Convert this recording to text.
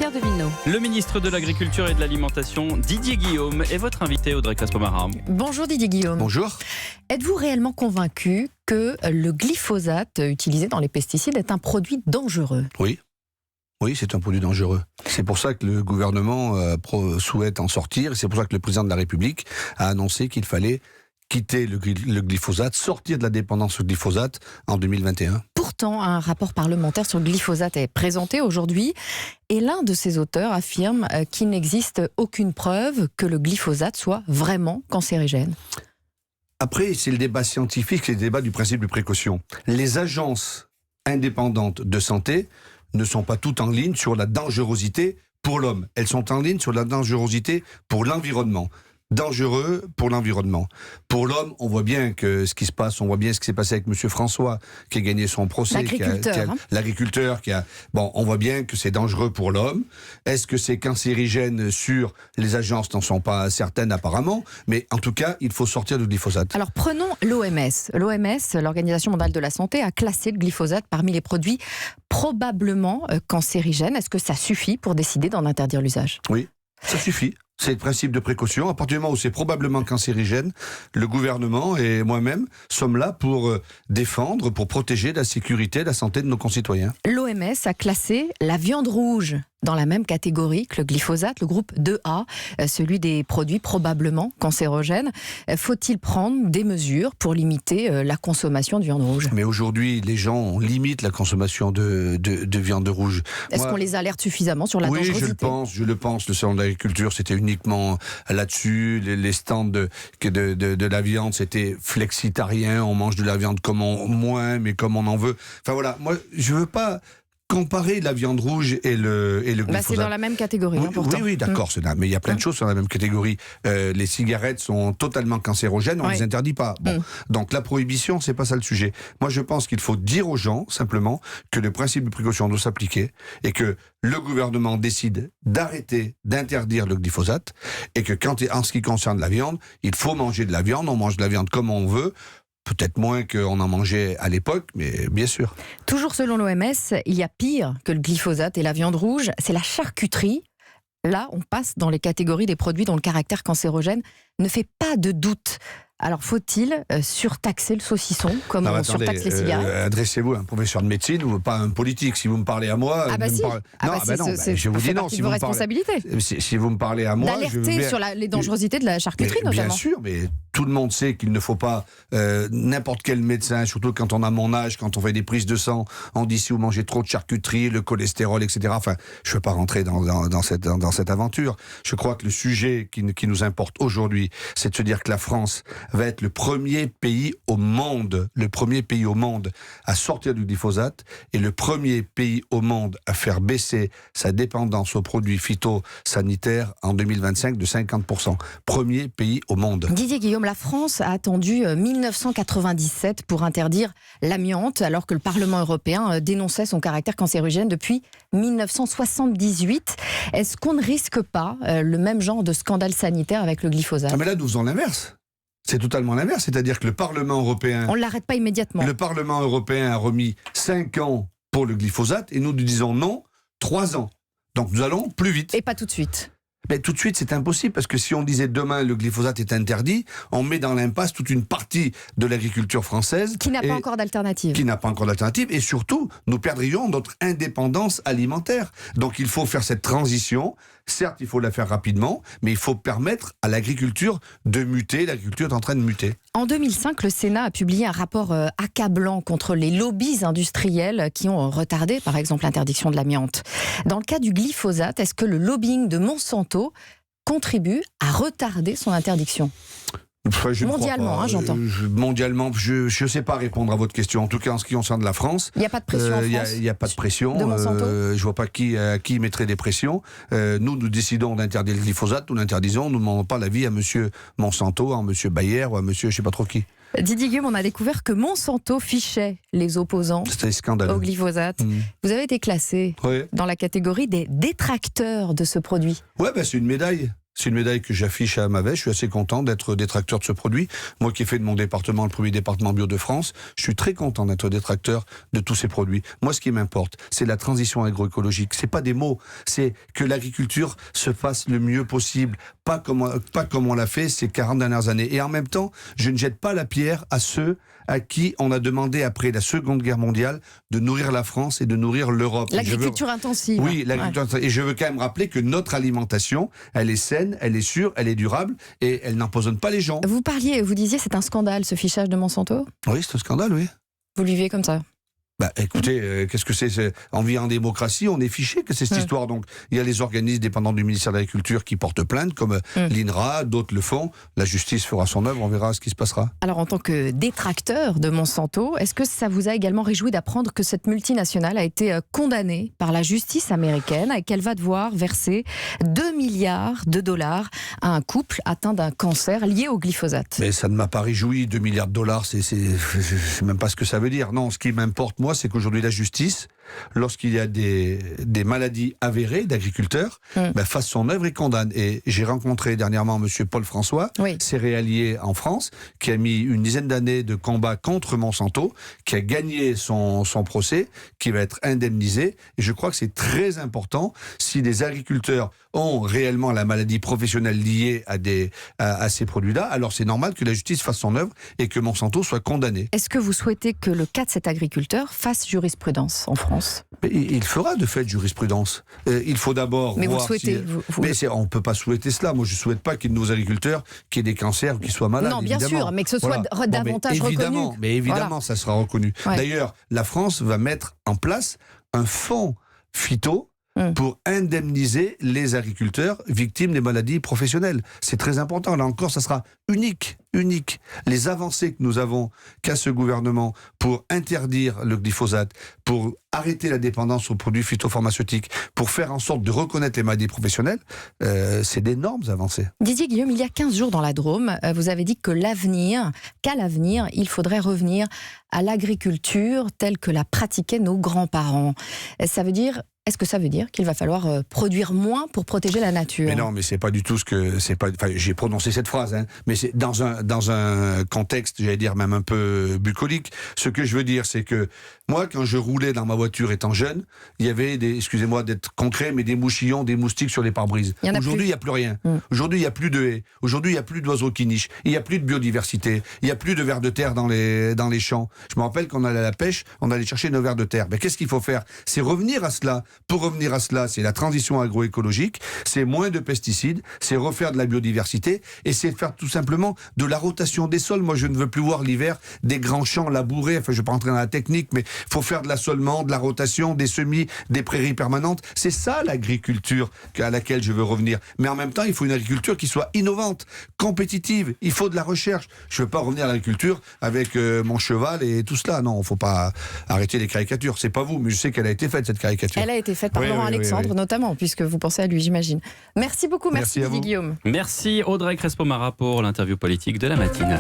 Pierre Devinot. Le ministre de l'Agriculture et de l'Alimentation, Didier Guillaume, est votre invité, Audrey Caspo-Mara. Bonjour Didier Guillaume. Bonjour. Êtes-vous réellement convaincu que le glyphosate utilisé dans les pesticides est un produit dangereux ? Oui, c'est un produit dangereux. C'est pour ça que le gouvernement souhaite en sortir. Et c'est pour ça que le président de la République a annoncé qu'il fallait quitter le glyphosate, sortir de la dépendance au glyphosate en 2021. Pourtant, un rapport parlementaire sur le glyphosate est présenté aujourd'hui et l'un de ses auteurs affirme qu'il n'existe aucune preuve que le glyphosate soit vraiment cancérigène. Après, c'est le débat scientifique, c'est le débat du principe de précaution. Les agences indépendantes de santé ne sont pas toutes en ligne sur la dangerosité pour l'homme. Elles sont en ligne sur la dangerosité pour l'environnement. Dangereux pour l'environnement. Pour l'homme, on voit bien que ce qui se passe, on voit bien ce qui s'est passé avec M. François, qui a gagné son procès. L'agriculteur qui a... Bon, on voit bien que c'est dangereux pour l'homme. Est-ce que c'est cancérigène sur les agences n'en sont pas certaines apparemment, mais en tout cas, il faut sortir du glyphosate. Alors prenons l'OMS. L'OMS, l'Organisation mondiale de la santé, a classé le glyphosate parmi les produits probablement cancérigènes. Est-ce que ça suffit pour décider d'en interdire l'usage ? Oui, ça suffit. C'est le principe de précaution. À partir du moment où c'est probablement cancérigène, le gouvernement et moi-même sommes là pour défendre, pour protéger la sécurité et la santé de nos concitoyens. L'OMS a classé la viande rouge dans la même catégorie que le glyphosate, le groupe 2A, celui des produits probablement cancérogènes. Faut-il prendre des mesures pour limiter la consommation de viande rouge ? Mais aujourd'hui, les gens limitent la consommation de viande rouge. Est-ce qu'on les alerte suffisamment sur la dangerosité ? Oui, je le pense. Le salon de l'agriculture, c'était uniquement là-dessus. Les stands de la viande, c'était flexitarien. On mange de la viande moins, mais comme on en veut. Enfin voilà, moi, je veux pas comparer la viande rouge et le glyphosate. C'est dans la même catégorie. Oui, d'accord. Mais il y a plein de choses dans la même catégorie. Les cigarettes sont totalement cancérogènes, on ne les interdit pas. Bon. Donc la prohibition, c'est pas ça le sujet. Moi, je pense qu'il faut dire aux gens, simplement, que le principe de précaution doit s'appliquer et que le gouvernement décide d'arrêter, d'interdire le glyphosate et que en ce qui concerne la viande, il faut manger de la viande, on mange de la viande comme on veut. Peut-être moins qu'on en mangeait à l'époque, mais bien sûr. Toujours selon l'OMS, il y a pire que le glyphosate et la viande rouge, c'est la charcuterie. Là, on passe dans les catégories des produits dont le caractère cancérogène ne fait pas de doute. Alors, faut-il surtaxer le saucisson comme on surtaxe les cigarettes ? Adressez-vous à un professeur de médecine ou pas à un politique. Si vous me parlez à moi... je vous dis non. Si vous me parlez... Si vous me parlez à moi... D'alerter sur les dangerosités de la charcuterie, notamment. Bien sûr, mais tout le monde sait qu'il ne faut pas... n'importe quel médecin, surtout quand on a mon âge, quand on fait des prises de sang, on dit si vous mangez trop de charcuterie, le cholestérol, etc. Enfin, je ne veux pas rentrer dans cette aventure. Je crois que le sujet qui nous importe aujourd'hui, c'est de se dire que la France va être le premier pays au monde à sortir du glyphosate et le premier pays au monde à faire baisser sa dépendance aux produits phytosanitaires en 2025 de 50%. Premier pays au monde. Didier Guillaume, la France a attendu 1997 pour interdire l'amiante, alors que le Parlement européen dénonçait son caractère cancérigène depuis 1978. Est-ce qu'on ne risque pas le même genre de scandale sanitaire avec le glyphosate ? Mais là, nous faisons l'inverse. C'est totalement l'inverse, c'est-à-dire que le Parlement européen... On ne l'arrête pas immédiatement. Le Parlement européen a remis 5 ans pour le glyphosate et nous disons non, 3 ans. Donc nous allons plus vite. Et pas tout de suite. Mais tout de suite, c'est impossible, parce que si on disait demain le glyphosate est interdit, on met dans l'impasse toute une partie de l'agriculture française. Qui n'a pas encore d'alternative. Et surtout, nous perdrions notre indépendance alimentaire. Donc il faut faire cette transition. Certes, il faut la faire rapidement, mais il faut permettre à l'agriculture de muter. L'agriculture est en train de muter. En 2005, le Sénat a publié un rapport accablant contre les lobbies industriels qui ont retardé, par exemple, l'interdiction de l'amiante. Dans le cas du glyphosate, est-ce que le lobbying de Monsanto contribue à retarder son interdiction ? Mondialement, j'entends. Mondialement, je ne sais pas répondre à votre question. En tout cas, en ce qui concerne la France, il n'y a pas de pression en France. Il n'y a pas de pression. De Monsanto. Je ne vois pas qui mettrait des pressions. Nous décidons d'interdire le glyphosate. Nous l'interdisons. Nous ne demandons pas l'avis à M. Monsanto, à M. Bayer ou à M. je ne sais pas trop qui. Didier Guillaume, on a découvert que Monsanto fichait les opposants au glyphosate. Vous avez été classé dans la catégorie des détracteurs de ce produit. Ouais, c'est une médaille. C'est une médaille que j'affiche à ma veste. Je suis assez content d'être détracteur de ce produit. Moi qui ai fait de mon département le premier département bio de France, je suis très content d'être détracteur de tous ces produits. Moi, ce qui m'importe, c'est la transition agroécologique. C'est pas des mots, c'est que l'agriculture se fasse le mieux possible, pas comme on l'a fait ces 40 dernières années. Et en même temps, je ne jette pas la pierre à ceux à qui on a demandé après la Seconde Guerre mondiale de nourrir la France et de nourrir l'Europe. L'agriculture intensive. Oui, l'agriculture intensive. Et je veux quand même rappeler que notre alimentation, elle est saine, elle est sûre, elle est durable et elle n'empoisonne pas les gens. Vous disiez c'est un scandale ce fichage de Monsanto. Oui, c'est un scandale, oui. Vous le vivez comme ça? Écoutez, qu'est-ce que c'est? On vit en démocratie, on est fiché que c'est cette histoire. Donc, il y a les organismes dépendants du ministère de l'Agriculture qui portent plainte, comme l'INRA, d'autres le font. La justice fera son œuvre, on verra ce qui se passera. Alors, en tant que détracteur de Monsanto, est-ce que ça vous a également réjoui d'apprendre que cette multinationale a été condamnée par la justice américaine et qu'elle va devoir verser 2 milliards de dollars à un couple atteint d'un cancer lié au glyphosate? Mais ça ne m'a pas réjoui, 2 milliards de dollars, je sais même pas ce que ça veut dire. Non, ce qui m'importe, moi, c'est qu'aujourd'hui la justice, lorsqu'il y a des maladies avérées d'agriculteurs, fasse son œuvre et condamne. Et j'ai rencontré dernièrement M. Paul François, céréalier en France, qui a mis une dizaine d'années de combat contre Monsanto, qui a gagné son procès, qui va être indemnisé. Et je crois que c'est très important, si des agriculteurs ont réellement la maladie professionnelle liée à ces produits-là, alors c'est normal que la justice fasse son œuvre et que Monsanto soit condamné. Est-ce que vous souhaitez que le cas de cet agriculteur fasse jurisprudence en France? Mais il fera de fait jurisprudence. Il faut d'abord mais voir vous souhaitez, Mais on ne peut pas souhaiter cela. Moi, je ne souhaite pas qu'il y ait de nos agriculteurs qui aient des cancers ou qui soient malades. Non, bien évidemment. sûr, mais que ce soit davantage reconnu. Mais évidemment, ça sera reconnu. Ouais. D'ailleurs, la France va mettre en place un fonds phyto pour indemniser les agriculteurs victimes des maladies professionnelles. C'est très important. Là encore, ça sera unique. Les avancées que nous avons qu'a ce gouvernement pour interdire le glyphosate, pour arrêter la dépendance aux produits phytopharmaceutiques, pour faire en sorte de reconnaître les maladies professionnelles, c'est d'énormes avancées. Didier Guillaume, il y a 15 jours dans la Drôme, vous avez dit qu'à l'avenir, il faudrait revenir à l'agriculture telle que la pratiquaient nos grands-parents. Est-ce que ça veut dire qu'il va falloir produire moins pour protéger la nature? Mais non, mais c'est pas du tout ce que j'ai prononcé cette phrase, mais c'est dans un contexte, j'allais dire même un peu bucolique. Ce que je veux dire, c'est que moi, quand je roulais dans ma voiture étant jeune, il y avait excusez-moi d'être concret, mais des mouchillons, des moustiques sur les pare-brises. Aujourd'hui, il n'y a plus rien. Aujourd'hui, il n'y a plus de haies. Aujourd'hui, il n'y a plus d'oiseaux qui nichent. Il n'y a plus de biodiversité. Il n'y a plus de vers de terre dans les champs. Je me rappelle qu'on allait à la pêche, on allait chercher nos vers de terre. Mais qu'est-ce qu'il faut faire? C'est revenir à cela. Pour revenir à cela, c'est la transition agroécologique, c'est moins de pesticides, c'est refaire de la biodiversité et c'est faire tout simplement de la rotation des sols. Moi, je ne veux plus voir l'hiver des grands champs labourés. Enfin, je ne vais pas rentrer dans la technique, mais il faut faire de l'assolement, de la rotation, des semis, des prairies permanentes. C'est ça l'agriculture à laquelle je veux revenir. Mais en même temps, il faut une agriculture qui soit innovante, compétitive. Il faut de la recherche. Je ne veux pas revenir à l'agriculture avec mon cheval et tout cela. Non, il ne faut pas arrêter les caricatures. C'est pas vous, mais je sais qu'elle a été faite, cette caricature. Elle a été faite par Laurent Alexandre, notamment, puisque vous pensez à lui, j'imagine. Merci beaucoup, merci Didier Guillaume. Merci Audrey Crespo-Mara pour l'interview politique de la matinée.